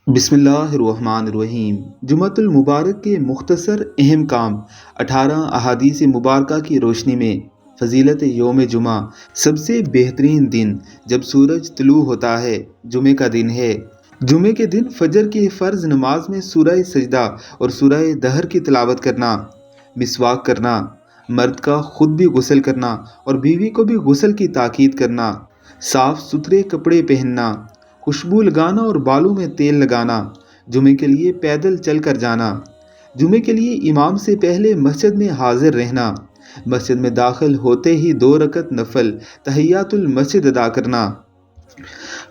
بسم اللہ الرحمن الرحیم۔ جمعۃ المبارک کے مختصر اہم کام 18 احادیث مبارکہ کی روشنی میں فضیلت یوم جمعہ۔ سب سے بہترین دن جب سورج طلوع ہوتا ہے جمعے کا دن ہے۔ جمعے کے دن فجر کی فرض نماز میں سورہ سجدہ اور سورہ دہر کی تلاوت کرنا، مسواک کرنا، مرد کا خود بھی غسل کرنا اور بیوی کو بھی غسل کی تاکید کرنا، صاف ستھرے کپڑے پہننا، خوشبو لگانا اور بالوں میں تیل لگانا، جمعے کے لیے پیدل چل کر جانا، جمعے کے لیے امام سے پہلے مسجد میں حاضر رہنا، مسجد میں داخل ہوتے ہی 2 رکعت نفل تحیات المسجد ادا کرنا،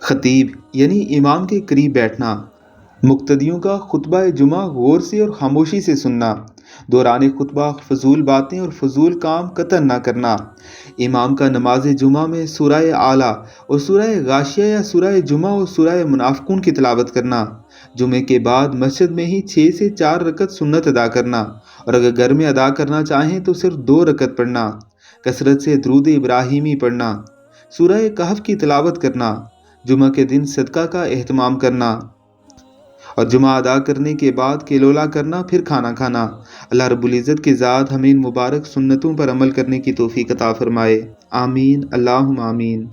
خطیب یعنی امام کے قریب بیٹھنا، مقتدیوں کا خطبہ جمعہ غور سے اور خاموشی سے سننا، دوران خطبہ فضول باتیں اور فضول کام قطع نہ کرنا، امام کا نماز جمعہ میں سورہ اعلیٰ اور سورہ غاشیہ یا سورہ جمعہ اور سورہ منافقون کی تلاوت کرنا، جمعے کے بعد مسجد میں ہی 6 سے 4 رکعت سنت ادا کرنا، اور اگر گھر میں ادا کرنا چاہیں تو صرف 2 رکعت پڑھنا، کثرت سے درود ابراہیمی پڑھنا، سورہ کہف کی تلاوت کرنا، جمعہ کے دن صدقہ کا اہتمام کرنا اور جمعہ ادا کرنے کے بعد کیلولا کرنا، پھر کھانا کھانا۔ اللہ رب العزت کی ذات ہمیں ان مبارک سنتوں پر عمل کرنے کی توفیق عطا فرمائے، آمین، اللہم آمین۔